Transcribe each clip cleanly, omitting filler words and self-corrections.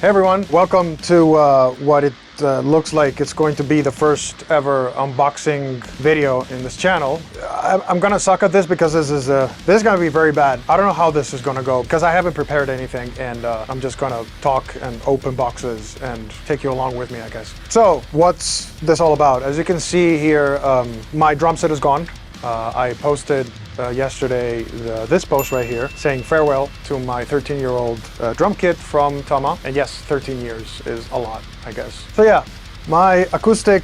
Hey everyone, welcome to what it looks like it's going to be the first ever unboxing video in this channel. I'm gonna suck at this because this is gonna be very bad. I don't know how this is gonna go because I haven't prepared anything, and I'm just gonna talk and open boxes and take you along with me, I guess. So what's this all about? As you can see here, my drum set is gone. I posted yesterday this post right here saying farewell to my 13-year-old drum kit from Tama. And yes, 13 years is a lot, I guess. So yeah, my acoustic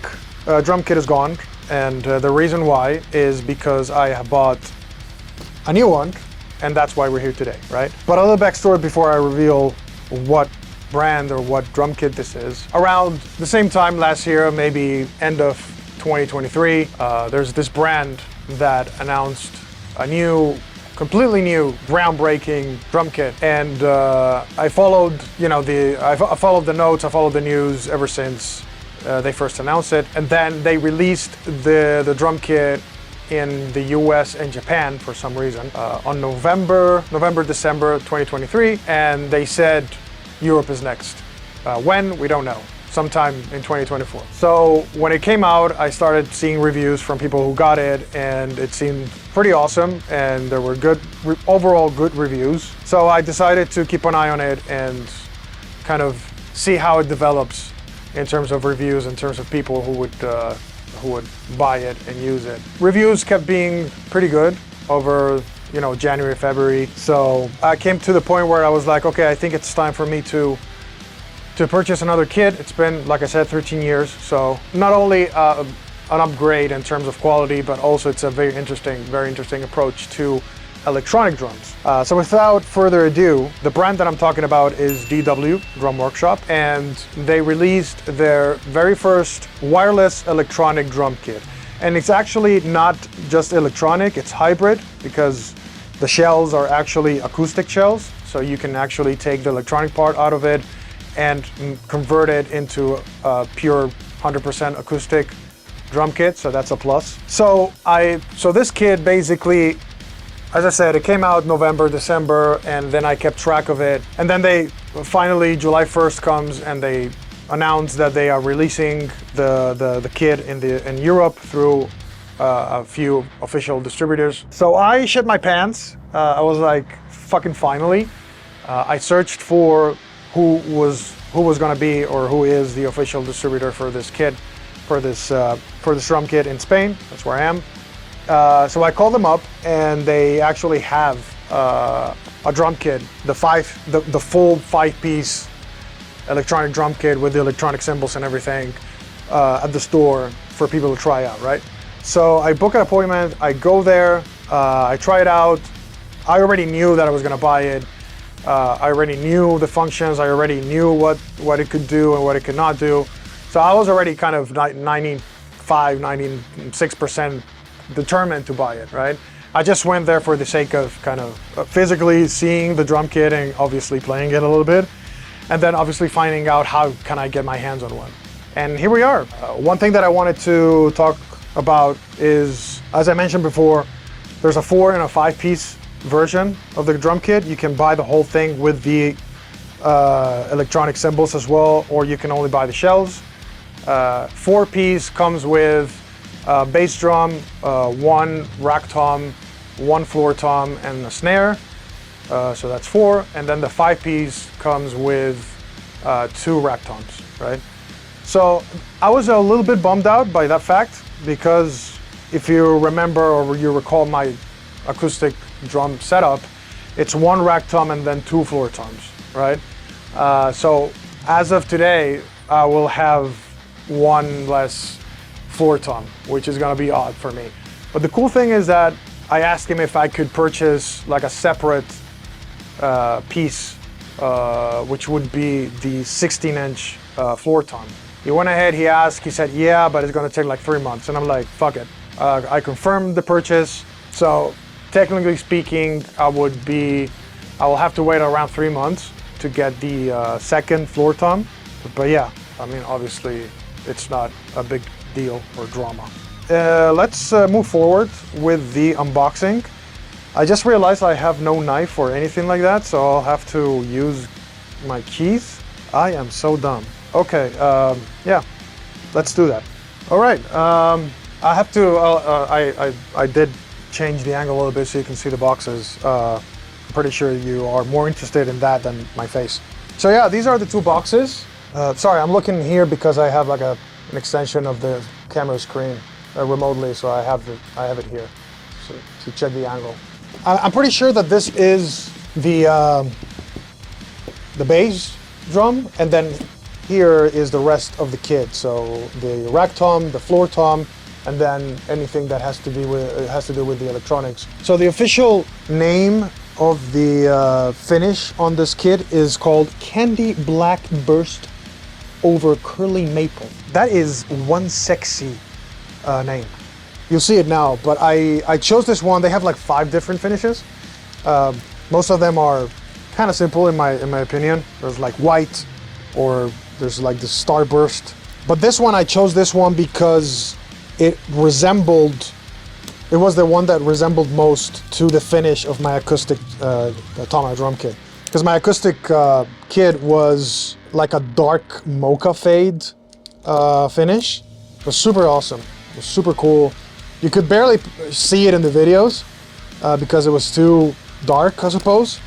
drum kit is gone. And the reason why is because I have bought a new one, and that's why we're here today, right? But a little backstory before I reveal what brand or what drum kit this is. Around the same time last year, maybe end of 2023, there's this brand that announced a new, completely new, groundbreaking drum kit, and I followed, I followed the notes, I followed the news ever since they first announced it, and then they released the drum kit in the US and Japan for some reason on November, December 2023, and they said Europe is next. When? We don't know. Sometime in 2024. So when it came out, I started seeing reviews from people who got it, and it seemed pretty awesome, and there were overall good reviews. So I decided to keep an eye on it and kind of see how it develops in terms of reviews, in terms of people who would buy it and use it. Reviews kept being pretty good over January, February. So I came to the point where I was like, okay, I think it's time for me to purchase another kit. It's been, like I said, 13 years. So not only an upgrade in terms of quality, but also it's a very interesting approach to electronic drums. So without further ado, the brand that I'm talking about is DW, Drum Workshop, and they released their very first wireless electronic drum kit. And it's actually not just electronic, it's hybrid, because the shells are actually acoustic shells. So you can actually take the electronic part out of it and convert it into a pure 100% acoustic drum kit, so that's a plus. So this kit basically, as I said, it came out November, December, and then I kept track of it. And then they finally, July 1st comes and they announce that they are releasing the kit in Europe through a few official distributors. So I shit my pants. I was like, fucking finally. I searched for who was going to be or who is the official distributor for this kit, for this drum kit in Spain. That's where I am. So I called them up, and they actually have a drum kit, the full 5-piece electronic drum kit with the electronic cymbals and everything at the store for people to try out, right? So I book an appointment, I go there, I try it out. I already knew that I was going to buy it. I already knew the functions, I already knew what it could do and what it could not do. So I was already kind of 96% determined to buy it, right? I just went there for the sake of kind of physically seeing the drum kit and obviously playing it a little bit. And then obviously finding out how can I get my hands on one. And here we are. One thing that I wanted to talk about is, as I mentioned before, there's a 4 and a 5-piece version of the drum kit. You can buy the whole thing with the electronic cymbals as well, or you can only buy the shells. 4-piece comes with bass drum, 1 rack tom, 1 floor tom, and a snare. So that's 4. And then the 5-piece comes with 2 rack toms, right? So I was a little bit bummed out by that fact, because if you remember or you recall my acoustic drum setup, it's 1 rack tom and then 2 floor toms, right? So as of today, I will have 1 less floor tom, which is gonna be odd for me. But the cool thing is that I asked him if I could purchase like a separate piece, which would be the 16-inch floor tom. He went ahead, he asked, he said, yeah, but it's gonna take like 3 months. And I'm like, fuck it. I confirmed the purchase. So technically speaking, I will have to wait around 3 months to get the second floor tom. But yeah, I mean, obviously it's not a big deal or drama. Let's move forward with the unboxing. I just realized I have no knife or anything like that, so I'll have to use my keys. I am so dumb. Okay, yeah, let's do that. All right, I have to, I did change the angle a little bit so you can see the boxes. I'm pretty sure you are more interested in that than my face. So yeah, these are the two boxes. Sorry, I'm looking here because I have like an extension of the camera screen remotely, so I have it here so, to check the angle. I'm pretty sure that this is the bass drum, and then here is the rest of the kit. So the rack tom, the floor tom, and then anything that has to do with the electronics. So the official name of the finish on this kit is called Candy Black Burst over Curly Maple. That is one sexy name. You'll see it now, but I chose this one. They have like 5 different finishes. Most of them are kind of simple in my opinion. There's like white, or there's like the starburst. But this one, I chose this one because it was the one that resembled most to the finish of my acoustic Tama drum kit. Because my acoustic kit was like a dark mocha fade finish. It was super awesome. It was super cool. You could barely see it in the videos because it was too dark, I suppose.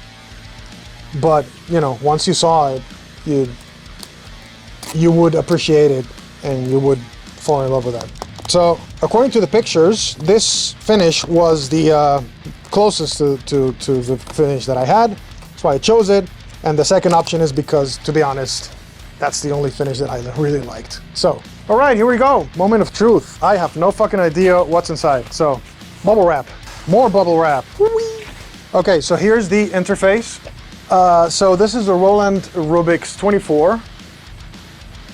But you know, once you saw it, you would appreciate it and you would fall in love with that. So according to the pictures, this finish was the closest to the finish that I had. That's why I chose it. And the second option is because, to be honest, that's the only finish that I really liked. So, all right, here we go. Moment of truth. I have no fucking idea what's inside. So, bubble wrap. More bubble wrap. Whee! Okay, so here's the interface. So this is a Roland Rubix 24.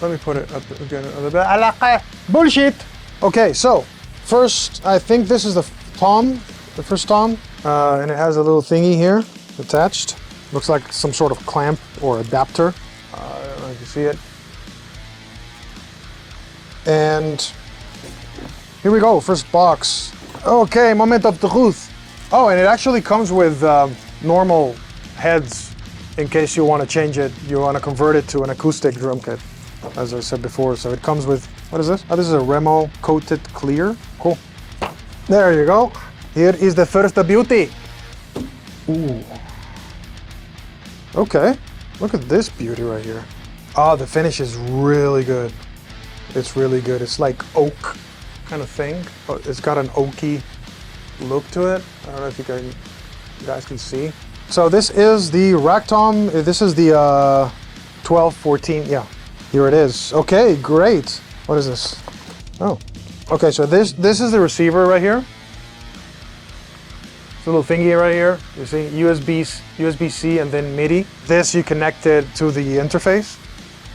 Let me put it up again a little bit. Bullshit! Okay, so first, I think this is the first tom, and it has a little thingy here attached. Looks like some sort of clamp or adapter. I don't know if you see it. And here we go, first box. Okay, moment of truth. Oh, and it actually comes with normal heads in case you want to change it, you want to convert it to an acoustic drum kit, as I said before. So it comes with, what is this? Oh, this is a Remo coated clear. Cool. There you go. Here is the first beauty. Ooh. Okay, look at this beauty right here. Oh, the finish is really good. It's really good. It's like oak kind of thing. But it's got an oaky look to it. I don't know if you guys can see. So this is the rack tom. This is the 1214. Yeah, here it is. Okay, great. What is this? Oh, okay. So this is the receiver right here. It's a little thingy right here. You see USB-C and then MIDI. This you connect it to the interface,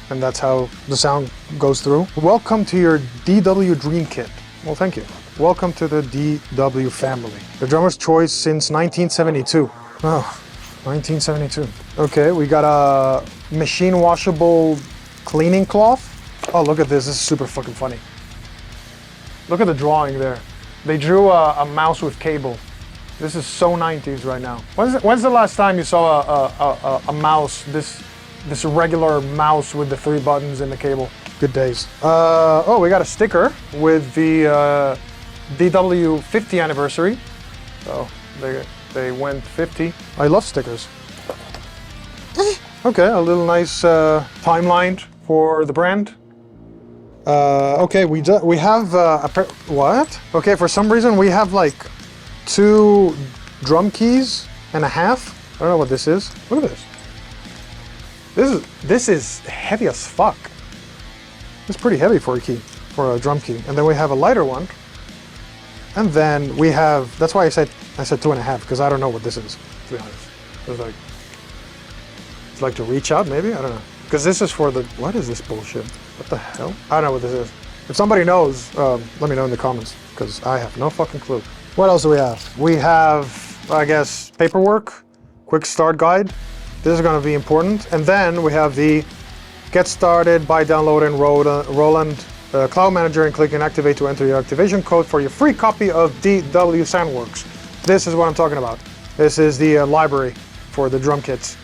and that's how the sound goes through. Welcome to your DW Dream Kit. Well, thank you. Welcome to the DW family. The drummer's choice since 1972. Oh, 1972. Okay, we got a machine washable cleaning cloth. Oh, look at this. This is super fucking funny. Look at the drawing there. They drew a mouse with cable. This is so 90s right now. When's the last time you saw a mouse, this regular mouse with the 3 buttons and the cable? Good days. Oh, we got a sticker with the DW 50 anniversary. So they went 50. I love stickers. Okay, a little nice timeline for the brand. Okay, we have what? Okay, for some reason we have like 2 drum keys and a half. I don't know what this is. Look at this. This is heavy as fuck. It's pretty heavy for a drum key. And then we have a lighter one. And then we have, that's why I said 2.5, because I don't know what this is, to be honest. It's like to reach out, maybe? I don't know. Because this is for the, what is this bullshit? What the hell? I don't know what this is. If somebody knows, let me know in the comments, because I have no fucking clue. What else do we have? We have, I guess, paperwork, quick start guide. This is going to be important. And then we have the get started by downloading Roland Cloud Manager and clicking activate to enter your activation code for your free copy of DW Soundworks. This is what I'm talking about. This is the library for the drum kits.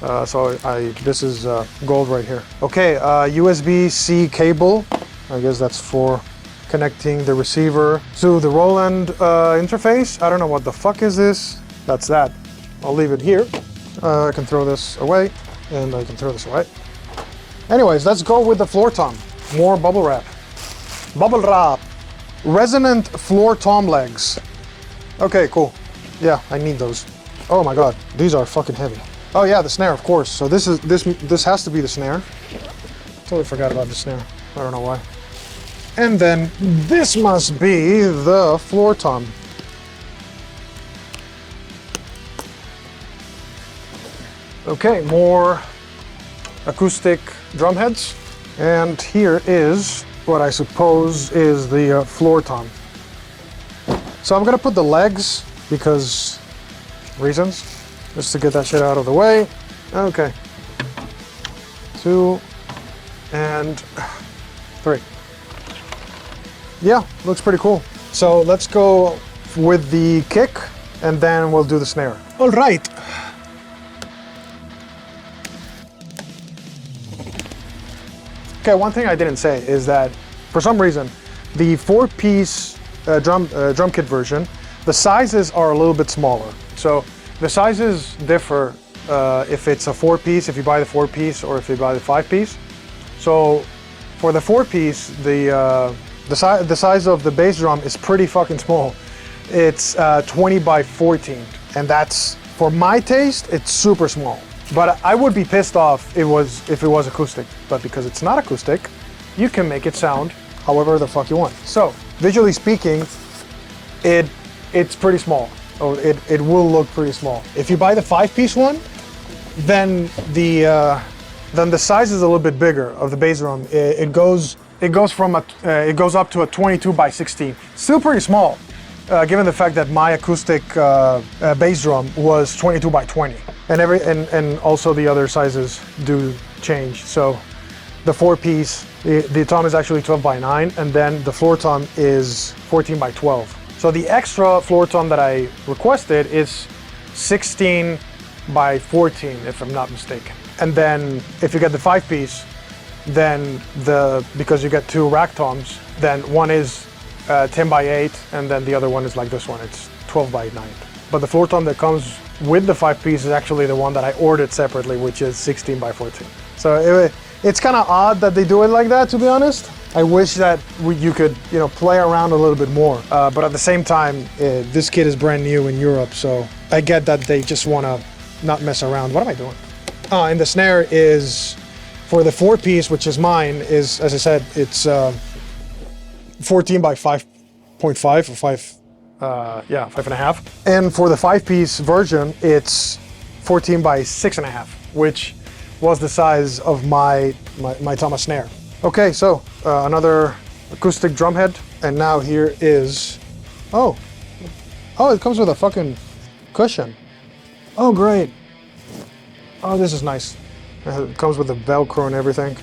This is gold right here. Okay, USB-C cable. I guess that's for connecting the receiver to the Roland interface. I don't know what the fuck is this. That's that. I'll leave it here. I can throw this away, and I can throw this away. Anyways, let's go with the floor tom. More bubble wrap. Bubble wrap. Resonant floor tom legs. Okay, cool. Yeah, I need those. Oh my god, these are fucking heavy. Oh yeah, the snare, of course. So this has to be the snare. Totally forgot about the snare. I don't know why. And then this must be the floor tom. Okay, more acoustic drum heads. And here is what I suppose is the floor tom. So I'm gonna put the legs because reasons, just to get that shit out of the way. Okay. 2 and 3. Yeah, looks pretty cool. So let's go with the kick and then we'll do the snare. All right. Okay, one thing I didn't say is that for some reason, the 4-piece drum kit version, the sizes are a little bit smaller. So the sizes differ if it's a 4-piece, if you buy the 4-piece, or if you buy the 5-piece. So for the 4-piece, the size of the bass drum is pretty fucking small. It's 20 by 14, and that's, for my taste, it's super small. But I would be pissed off if it was acoustic. But because it's not acoustic, you can make it sound however the fuck you want. So visually speaking, it's pretty small. Or it will look pretty small. If you buy the 5-piece one, then the size is a little bit bigger of the bass drum. It goes up to a 22 by 16. Still pretty small, given the fact that my acoustic bass drum was 22 by 20. And also the other sizes do change. So the 4-piece, the tom is actually 12 by 9, and then the floor tom is 14 by 12. So the extra floor tom that I requested is 16 by 14, if I'm not mistaken. And then if you get the 5-piece, then because you get 2 rack toms, then one is 10 by 8, and then the other one is like this one, it's 12 by 9. But the floor tom that comes with the 5-piece is actually the one that I ordered separately, which is 16 by 14. So it's kind of odd that they do it like that, to be honest. I wish that you could, play around a little bit more. But at the same time, this kit is brand new in Europe, so I get that they just want to not mess around. What am I doing? And the snare is, for the 4-piece, which is mine, is, as I said, it's 14 by 5.5 or 5. 5.5. And for the 5-piece version, it's 14 by 6.5, which was the size of my Thomas snare. Okay, so another acoustic drum head, and now here is, oh, it comes with a fucking cushion. Oh, great. Oh, this is nice. It comes with the Velcro and everything.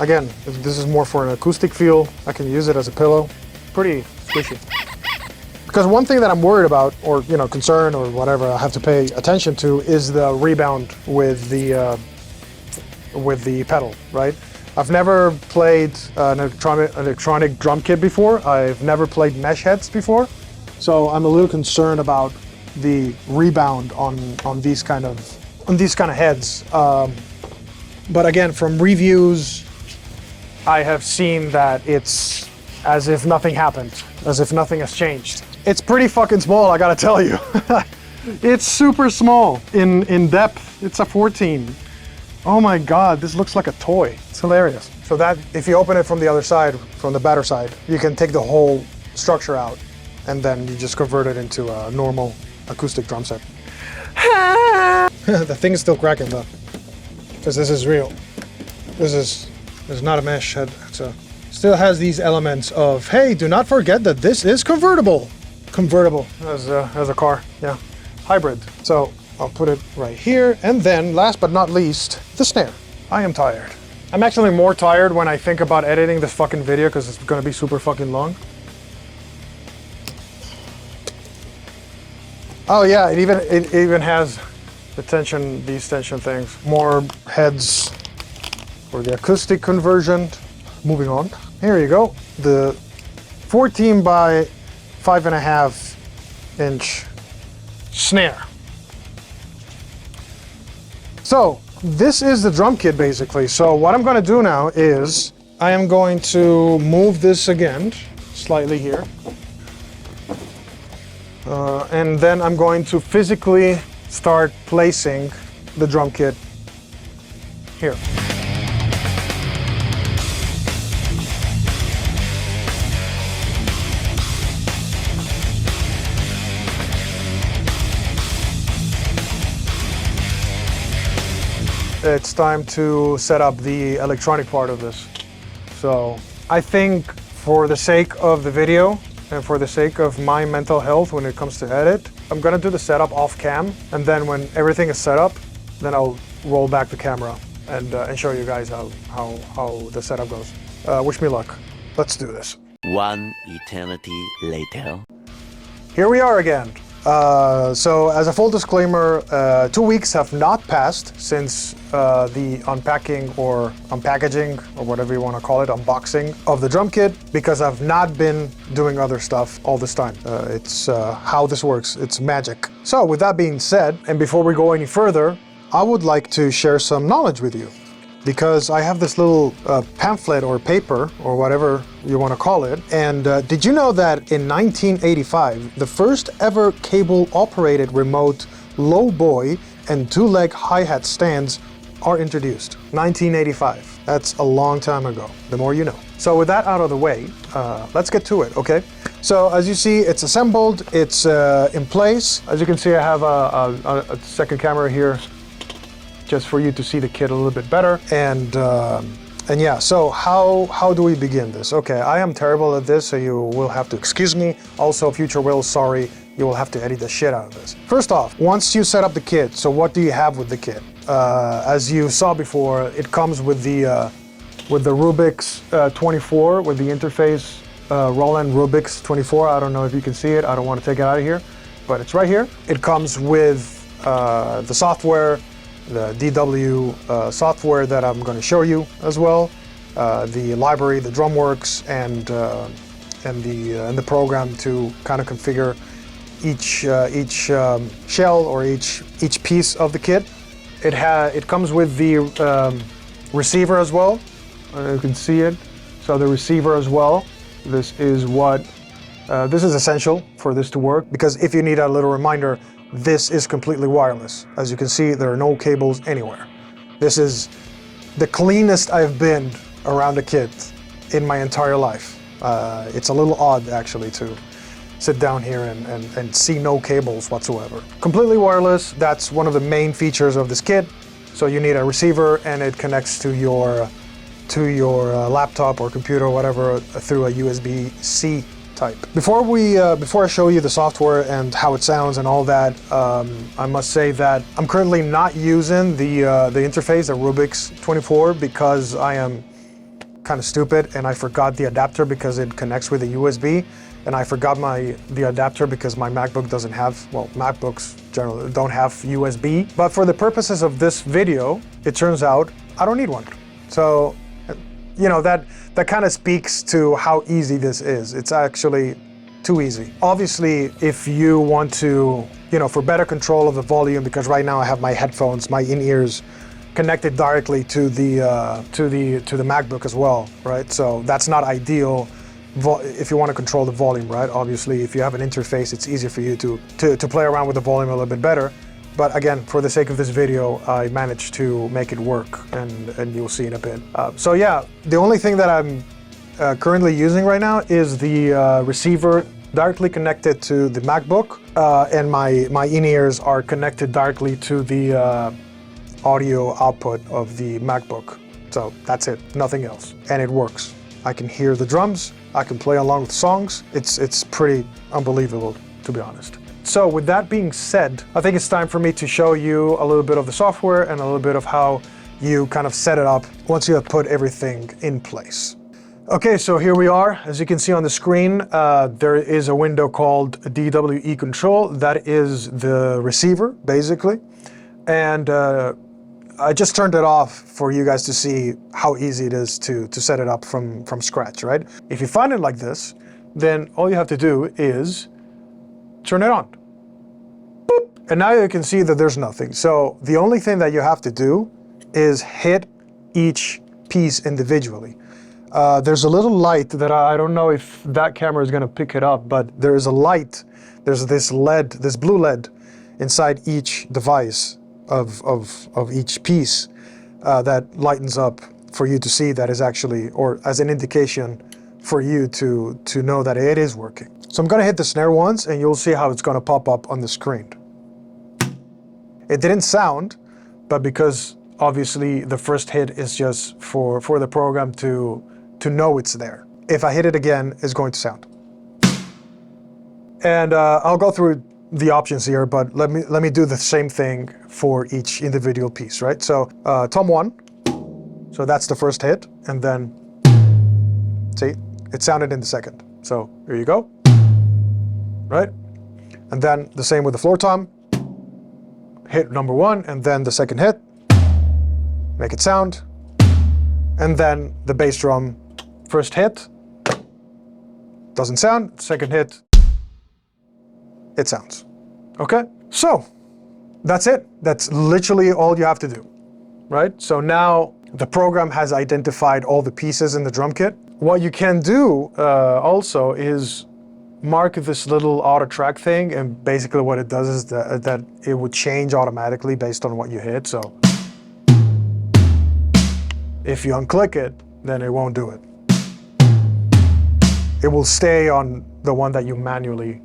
Again, this is more for an acoustic feel. I can use it as a pillow. Pretty squishy. Because one thing that I'm worried about, or concern, or whatever I have to pay attention to, is the rebound with the pedal, right? I've never played an electronic drum kit before. I've never played mesh heads before, so I'm a little concerned about the rebound on these kind of heads. But again, from reviews, I have seen that it's as if nothing happened, as if nothing has changed. It's pretty fucking small, I gotta tell you. It's super small in depth. It's a 14. Oh my God, this looks like a toy. It's hilarious. So that, if you open it from the other side, from the batter side, you can take the whole structure out, and then you just convert it into a normal acoustic drum set. The thing is still cracking though, because this is real. This is not a mesh head. Still has these elements of, hey, do not forget that this is convertible. Convertible as a car, yeah. Hybrid. So I'll put it right here. And then last but not least, the snare. I am tired. I'm actually more tired when I think about editing this fucking video because it's gonna be super fucking long. Oh yeah, it even has these tension things. More heads for the acoustic conversion. Moving on. Here you go. The 14 by 5.5 inch snare. So this is the drum kit basically. So what I'm going to do now is I am going to move this again slightly here. And then I'm going to physically start placing the drum kit here. It's time to set up the electronic part of this. So I think for the sake of the video and for the sake of my mental health when it comes to edit, I'm gonna do the setup off cam, and then when everything is set up, then I'll roll back the camera and show you guys how the setup goes. Wish me luck. Let's do this. One eternity later. Here we are again. So as a full disclaimer, 2 weeks have not passed since the unpacking or unpackaging or whatever you want to call it, unboxing of the drum kit, because I've not been doing other stuff all this time. It's how this works. It's magic. So with that being said, and before we go any further, I would like to share some knowledge with you, because I have this little pamphlet or paper or whatever you want to call it. And did you know that in 1985, the first ever cable-operated remote low-boy and two-leg hi-hat stands are introduced? 1985. That's a long time ago. The more you know. So with that out of the way, let's get to it, okay? So as you see, it's assembled, it's in place. As you can see, I have a second camera here, just for you to see the kit a little bit better. And yeah, so how do we begin this? Okay, I am terrible at this, so you will have to excuse me. Also, future Will, sorry, you will have to edit the shit out of this. First off, once you set up the kit, so what do you have with the kit? As you saw before, it comes with the Rubik's 24, with the interface, Roland Rubik's 24. I don't know if you can see it. I don't want to take it out of here, but it's right here. It comes with the software, the DW software that I'm going to show you as well, the library, the Drumworks, and the program to kind of configure each shell or each piece of the kit. It comes with the receiver as well. You can see it. So the receiver as well. This is essential for this to work, because if you need a little reminder, this is completely wireless. As you can see, there are no cables anywhere. This is the cleanest I've been around a kit in my entire life. It's a little odd actually to sit down here and see no cables whatsoever. Completely wireless, that's one of the main features of this kit. So you need a receiver, and it connects to your laptop or computer or whatever through a USB-C type. Before I show you the software and how it sounds and all that, I must say that I'm currently not using the interface, the Rubik's 24, because I am kind of stupid and I forgot the adapter because it connects with a USB, and I forgot the adapter because my MacBook doesn't have, well, MacBooks generally don't have USB. But for the purposes of this video, it turns out I don't need one. So, you know, that kind of speaks to how easy this is. It's actually too easy. Obviously, if you want to, you know, for better control of the volume, because right now I have my headphones, my in-ears connected directly to the MacBook as well, right? So that's not ideal if you want to control the volume, right? Obviously, if you have an interface, it's easier for you to play around with the volume a little bit better. But again, for the sake of this video, I managed to make it work, and you'll see in a bit. So yeah, the only thing that I'm currently using right now is the receiver directly connected to the MacBook, and my in-ears are connected directly to the audio output of the MacBook. So that's it, nothing else. And it works. I can hear the drums, I can play along with songs. It's pretty unbelievable, to be honest. So with that being said, I think it's time for me to show you a little bit of the software and a little bit of how you kind of set it up once you have put everything in place. Okay, so here we are. As you can see on the screen, there is a window called DWE Control. That is the receiver, basically. And I just turned it off for you guys to see how easy it is to set it up from scratch, right? If you find it like this, then all you have to do is turn it on. Boop. And now you can see that there's nothing. So the only thing that you have to do is hit each piece individually. There's a little light that I don't know if that camera is going to pick it up, but there is a light. There's this LED, this blue LED inside each device of each piece that lightens up for you to see that is actually, or as an indication for you to know that it is working. So I'm going to hit the snare once and you'll see how it's going to pop up on the screen. It didn't sound, but because obviously the first hit is just for the program to know it's there. If I hit it again, it's going to sound. And I'll go through the options here, but let me do the same thing for each individual piece, right? So tom 1, so that's the first hit, and then see, it sounded in the second. So here you go, right? And then the same with the floor tom, hit number 1, and then the second hit, make it sound, and then the bass drum, first hit, doesn't sound, second hit, it sounds. Okay, so that's it. That's literally all you have to do, right? So now the program has identified all the pieces in the drum kit. What you can do also is mark this little auto track thing, and basically what it does is that it would change automatically based on what you hit. So if you unclick it, then it won't do it. It will stay on the one that you manually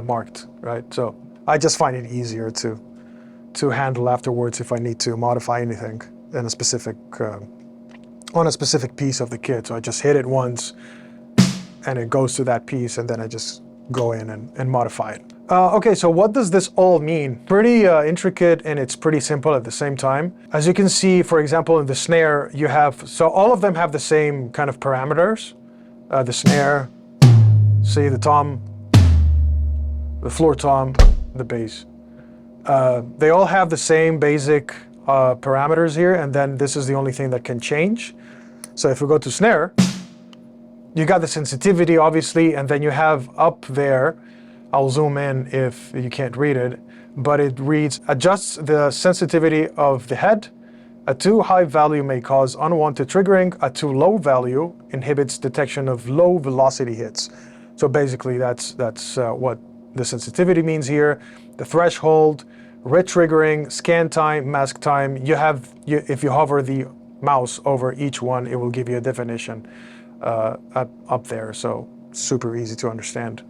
marked, right? So I just find it easier to handle afterwards if I need to modify anything in a specific on a specific piece of the kit. So I just hit it once and it goes to that piece, and then I just go in and modify it. Okay, so what does this all mean? Pretty intricate, and it's pretty simple at the same time. As you can see, for example, in the snare, you have, so all of them have the same kind of parameters. The snare, see the tom, the floor tom, the bass. They all have the same basic parameters here, and then this is the only thing that can change. So if we go to snare, you got the sensitivity obviously, and then you have up there, I'll zoom in if you can't read it, but it reads, adjusts the sensitivity of the head. A too high value may cause unwanted triggering. A too low value inhibits detection of low velocity hits. So basically that's what the sensitivity means here. The threshold, retriggering, scan time, mask time. If you hover the mouse over each one, it will give you a definition up there. So super easy to understand.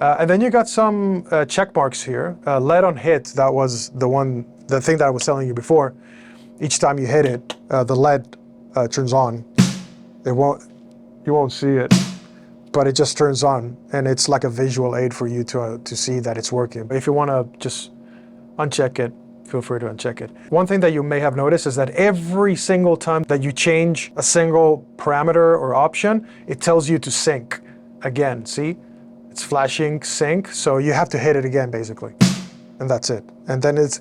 And then you got some check marks here. LED on hit, that was the thing that I was telling you before. Each time you hit it, the LED turns on. You won't see it, but it just turns on, and it's like a visual aid for you to see that it's working. But if you want to just uncheck it, feel free to uncheck it. One thing that you may have noticed is that every single time that you change a single parameter or option, it tells you to sync again. See, it's flashing sync, so you have to hit it again basically, and that's it. And then it's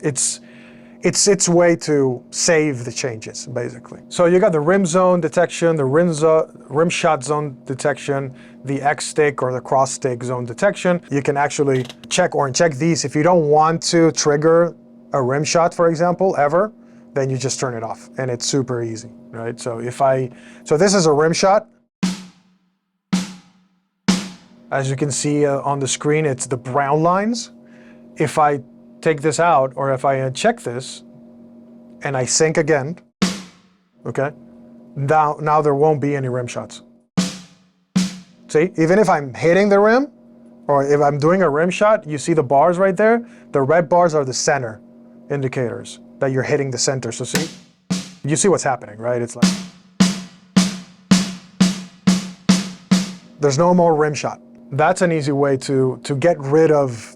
its way to save the changes, basically. So you got the rim zone detection, the rim shot zone detection, the X stick or the cross stick zone detection. You can actually check or uncheck these. If you don't want to trigger a rim shot, for example, ever, then you just turn it off, and it's super easy, right? So so this is a rim shot. As you can see on the screen, it's the brown lines. If I take this out, or if I uncheck this and I sync again, okay, now there won't be any rim shots. See, even if I'm hitting the rim, or if I'm doing a rim shot, you see the bars right there? The red bars are the center indicators that you're hitting the center. So see, you see what's happening, right? It's like, there's no more rim shot. That's an easy way to get rid of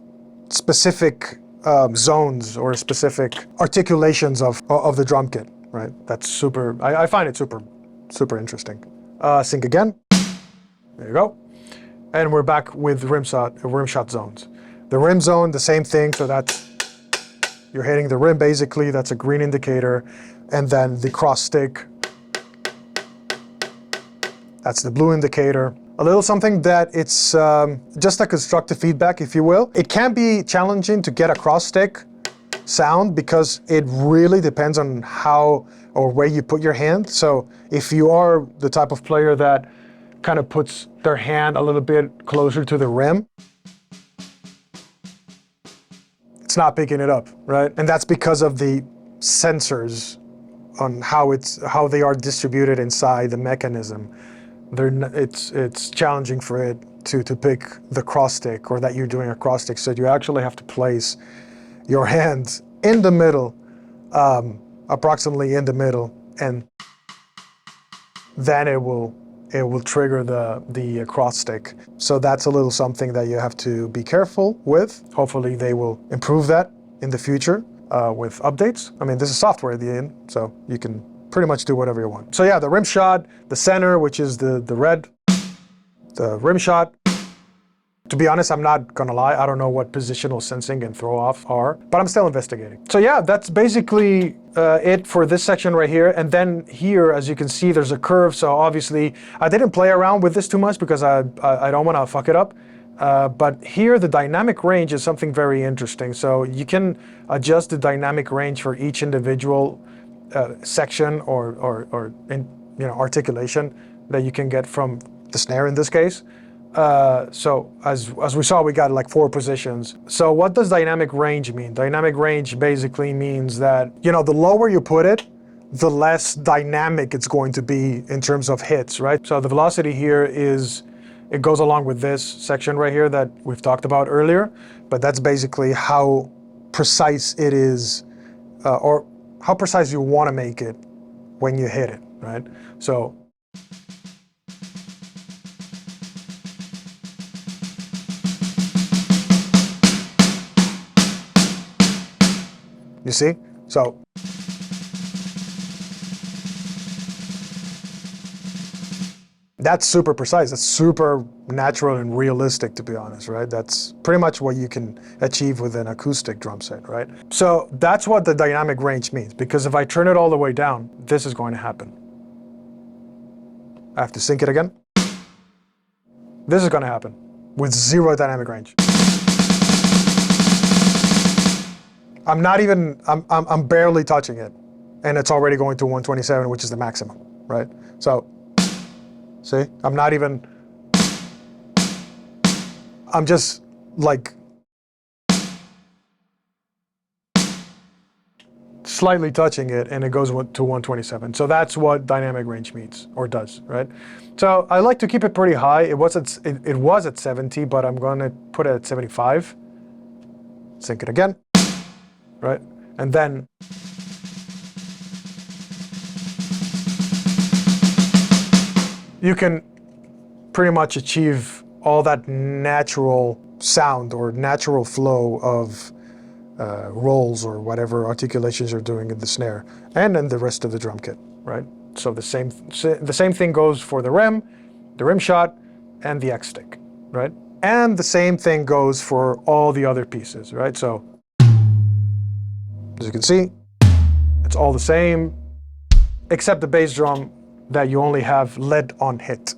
specific zones or specific articulations of the drum kit, right? That's super, I find it super interesting. Sync again, there you go. And we're back with rim shot zones. The rim zone, the same thing, so that's You're hitting the rim basically, that's a green indicator. And then the cross stick, that's the blue indicator. A little something that it's just a constructive feedback, if you will. It can be challenging to get a cross stick sound because it really depends on how or where you put your hand. So if you are the type of player that kind of puts their hand a little bit closer to the rim, it's not picking it up, right? And that's because of the sensors on how they are distributed inside the mechanism. It's challenging for it to pick the cross stick, or that you're doing a cross stick. So you actually have to place your hand in the middle, approximately in the middle, and then it will trigger the cross stick. So that's a little something that you have to be careful with. Hopefully they will improve that in the future with updates. I mean, this is software at the end, so you can pretty much do whatever you want. So yeah, the rim shot, the center, which is the red, the rim shot. To be honest, I'm not gonna lie, I don't know what positional sensing and throw off are, but I'm still investigating. So yeah, that's basically it for this section right here. And then here, as you can see, there's a curve. So obviously I didn't play around with this too much because I don't wanna fuck it up. But here, the dynamic range is something very interesting. So you can adjust the dynamic range for each individual section or articulation that you can get from the snare in this case. So as we saw, we got like 4 positions. So what does dynamic range mean? Dynamic range basically means that, the lower you put it, the less dynamic it's going to be in terms of hits, right? So the velocity here it goes along with this section right here that we've talked about earlier, but that's basically how precise it is, or how precise you want to make it when you hit it, right? So you see? So that's super precise. That's super natural and realistic, to be honest, right? That's pretty much what you can achieve with an acoustic drum set, right? So that's what the dynamic range means, because if I turn it all the way down, this is going to happen. I have to sync it again. This is going to happen with 0 dynamic range. I'm barely touching it, and it's already going to 127, which is the maximum, right? So see, I'm just like slightly touching it and it goes to 127. So that's what dynamic range means, or does, right? So I like to keep it pretty high. It was at 70, but I'm gonna put it at 75. Sync it again, right? And then you can pretty much achieve all that natural sound or natural flow of rolls or whatever articulations you're doing in the snare and in the rest of the drum kit, right? So the same thing goes for the rim shot, and the X stick, right? And the same thing goes for all the other pieces, right? So as you can see, it's all the same, except the bass drum that you only have lead on hit.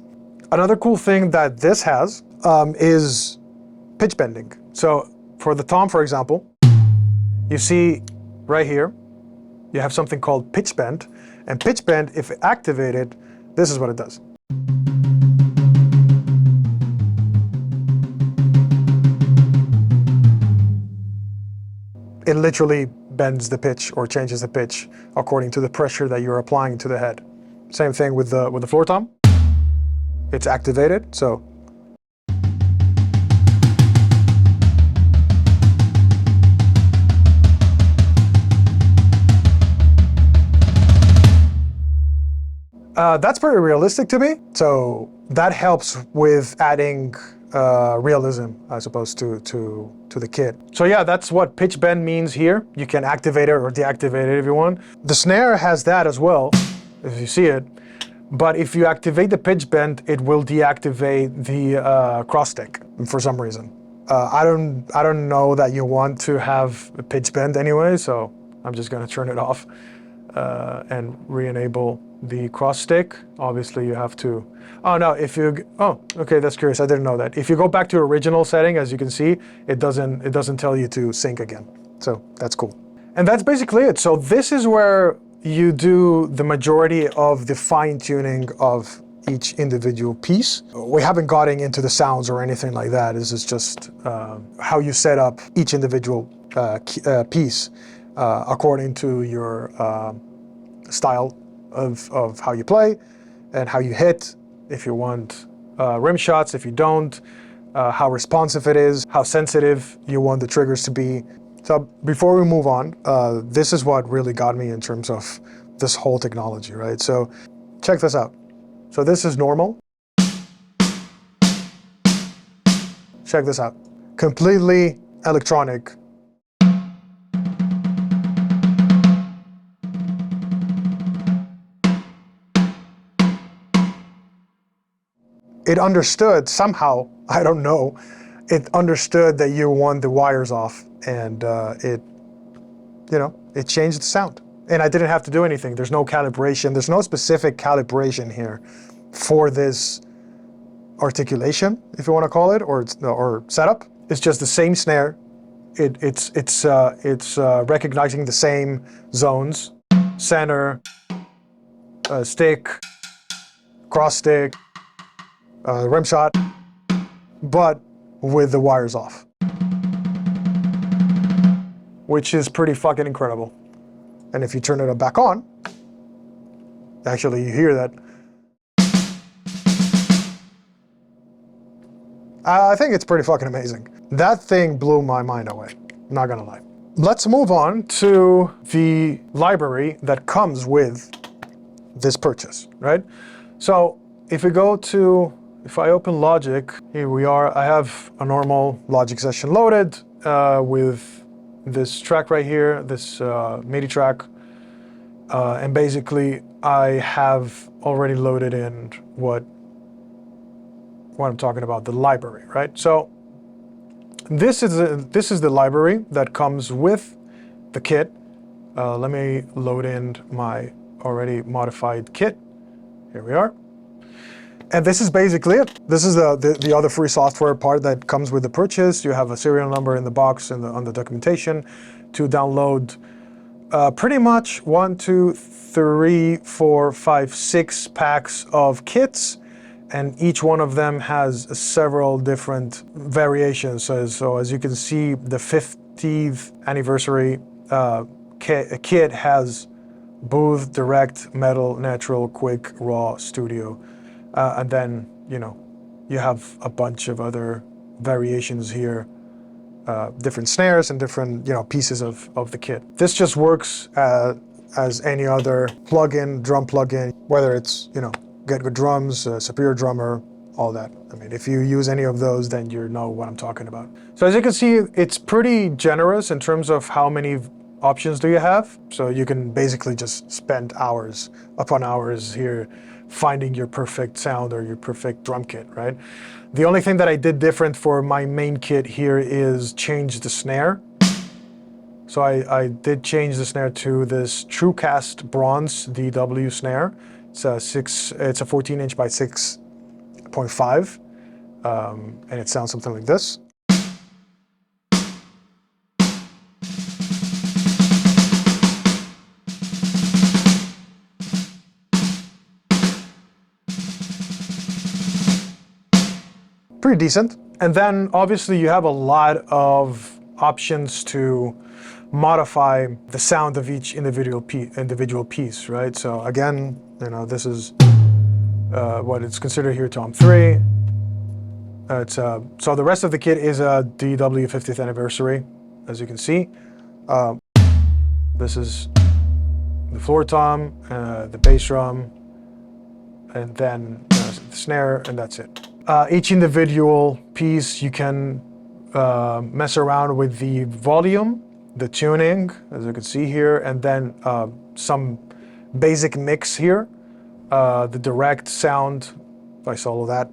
Another cool thing that this has is pitch bending. So for the tom, for example, you see right here, you have something called pitch bend. And pitch bend, if activated, this is what it does. It literally bends the pitch or changes the pitch according to the pressure that you're applying to the head. Same thing with the floor tom. It's activated, so that's pretty realistic to me. So that helps with adding realism as opposed to the kit. So yeah, that's what pitch bend means here. You can activate it or deactivate it if you want. The snare has that as well, if you see it. But if you activate the pitch bend, it will deactivate the cross stick for some reason. I don't know that you want to have a pitch bend anyway, so I'm just gonna turn it off and re-enable the cross stick. Obviously you have to, oh no, if you, oh, okay, that's curious, I didn't know that. If you go back to original setting, as you can see, it doesn't tell you to sync again. So that's cool. And that's basically it. So this is where you do the majority of the fine tuning of each individual piece. We haven't gotten into the sounds or anything like that. This is just how you set up each individual piece according to your style of how you play and how you hit, if you want rim shots, if you don't, how responsive it is, how sensitive you want the triggers to be. So before we move on, this is what really got me in terms of this whole technology, right? So check this out. So this is normal. Check this out. Completely electronic. It understood somehow, I don't know, it understood that you want the wires off, and it changed the sound. And I didn't have to do anything. There's no calibration. There's no specific calibration here for this articulation, if you want to call it, or setup. It's just the same snare. It's recognizing the same zones: center, stick, cross stick, rim shot, but with the wires off, which is pretty fucking incredible. And if you turn it back on, actually you hear that. I think it's pretty fucking amazing. That thing blew my mind away, not gonna lie. Let's move on to the library that comes with this purchase, right? So if we go to, if I open Logic, here we are. I have a normal Logic session loaded with this track right here, this MIDI track. And basically I have already loaded in what I'm talking about, the library, right? So this is the library that comes with the kit. Let me load in my already modified kit. Here we are. And this is basically it. This is the other free software part that comes with the purchase. You have a serial number in the box and on the documentation to download pretty much 1, 2, 3, 4, 5, 6 packs of kits, and each one of them has several different variations. So as you can see, the 50th anniversary kit has Booth, Direct, Metal, Natural, Quick, Raw, Studio. And then, you have a bunch of other variations here, different snares and different, pieces of the kit. This just works as any other plugin, drum plugin, whether it's, Get Good Drums, Superior Drummer, all that. I mean, if you use any of those, then you know what I'm talking about. So as you can see, it's pretty generous in terms of how many options do you have. So you can basically just spend hours upon hours here finding your perfect sound or your perfect drum kit, right? The only thing that I did different for my main kit here is change the snare. So I did change the snare to this TrueCast Bronze DW snare. It's a 14" by 6.5, and it sounds something like this. Pretty decent. And then obviously you have a lot of options to modify the sound of each individual piece, right? So again, this is what it's considered here, Tom 3. So the rest of the kit is a DW 50th anniversary, as you can see. This is the floor tom, the bass drum, and then the snare, and that's it. Each individual piece, you can mess around with the volume, the tuning, as you can see here, and then some basic mix here, the direct sound, if I solo that.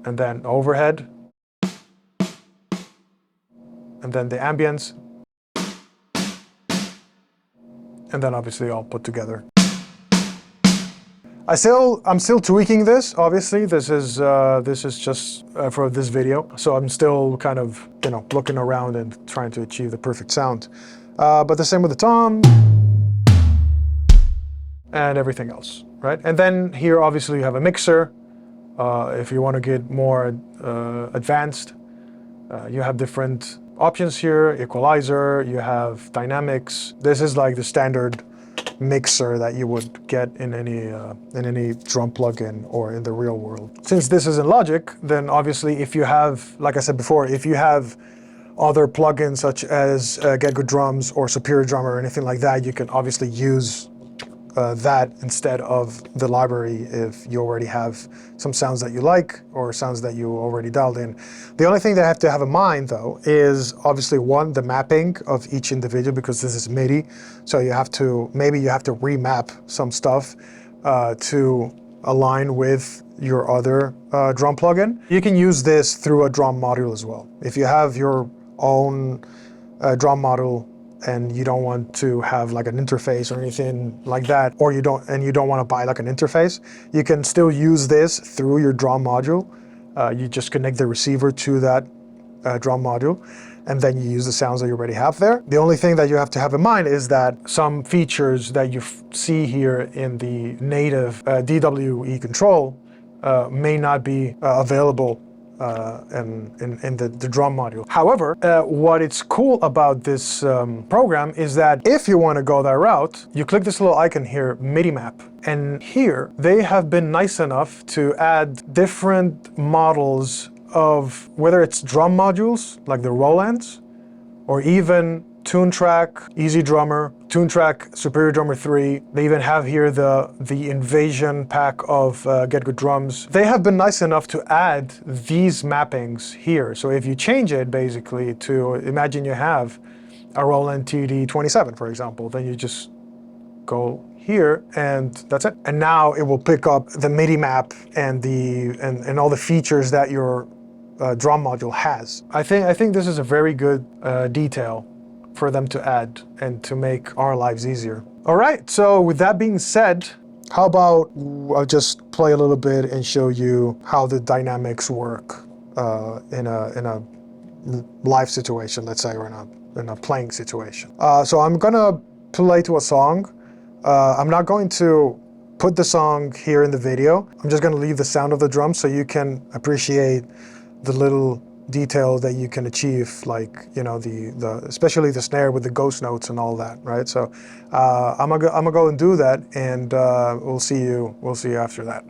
and then overhead, and then the ambience, and then obviously all put together. I'm still tweaking this. Obviously, this is just for this video, so I'm still kind of looking around and trying to achieve the perfect sound. But the same with the tom and everything else, right? And then here, obviously, you have a mixer. If you want to get more advanced, you have different options here. Equalizer, you have dynamics. This is like the standard mixer that you would get in any drum plugin or in the real world. Since this is in Logic, then obviously if you have, like I said before, if you have other plugins such as Get Good Drums or Superior Drummer or anything like that, you can obviously use that instead of the library if you already have some sounds that you like or sounds that you already dialed in. The only thing that I have to have in mind though is obviously one, the mapping of each individual, because this is MIDI. So maybe you have to remap some stuff to align with your other drum plugin. You can use this through a drum module as well. If you have your own drum module and you don't want to have like an interface or anything like that, or you don't want to buy like an interface, you can still use this through your drum module. You just connect the receiver to that drum module, and then you use the sounds that you already have there. The only thing that you have to have in mind is that some features that you see here in the native DWE control may not be available in the drum module. However, what is cool about this program is that if you want to go that route, you click this little icon here, MIDI map. And here, they have been nice enough to add different models of whether it's drum modules, like the Rolands, or even Tune Track, Easy Drummer, Tune Track, Superior Drummer 3. They even have here the Invasion pack of Get Good Drums. They have been nice enough to add these mappings here. So if you change it basically to, imagine you have a Roland TD27, for example, then you just go here and that's it. And now it will pick up the MIDI map and all the features that your drum module has. I think this is a very good detail for them to add and to make our lives easier. All right, so with that being said, how about I'll just play a little bit and show you how the dynamics work in a live situation, let's say, or in a playing situation. So I'm gonna play to a song. I'm not going to put the song here in the video. I'm just gonna leave the sound of the drum so you can appreciate the little detail that you can achieve, like especially the snare with the ghost notes and all that, right? So I'm gonna go and do that, and we'll see you after that.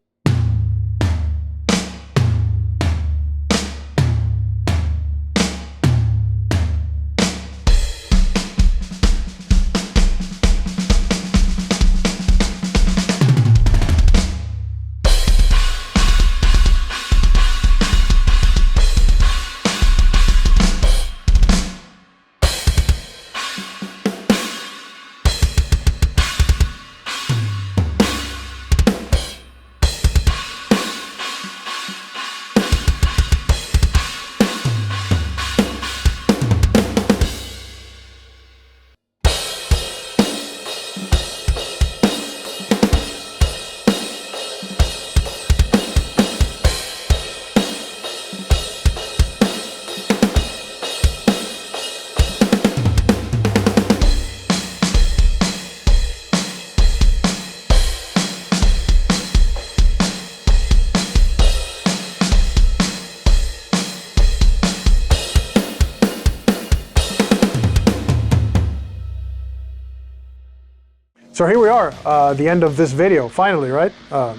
So here we are, the end of this video, finally, right? I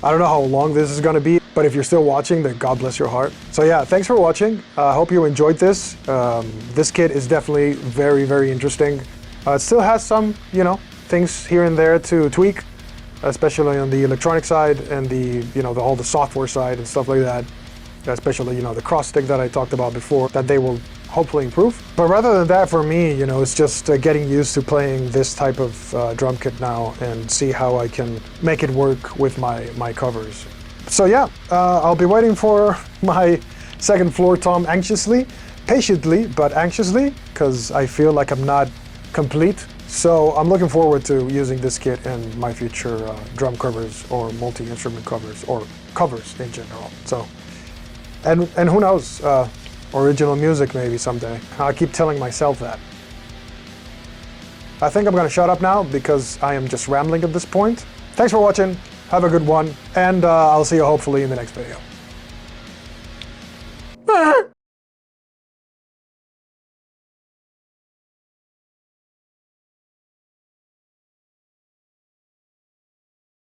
don't know how long this is gonna be, but if you're still watching, then God bless your heart. So yeah, thanks for watching. I hope you enjoyed this. This kit is definitely very, very interesting. It still has some, things here and there to tweak, especially on the electronic side and all the software side and stuff like that. Especially, the cross stick that I talked about before, that they will hopefully improve. But rather than that, for me, it's just getting used to playing this type of drum kit now and see how I can make it work with my covers. So yeah, I'll be waiting for my second floor tom anxiously, patiently, but anxiously, because I feel like I'm not complete. So I'm looking forward to using this kit in my future drum covers or multi-instrument covers or covers in general. So, and who knows, original music maybe someday. I keep telling myself that. I think I'm gonna shut up now because I am just rambling at this point. Thanks for watching, have a good one, and I'll see you hopefully in the next video.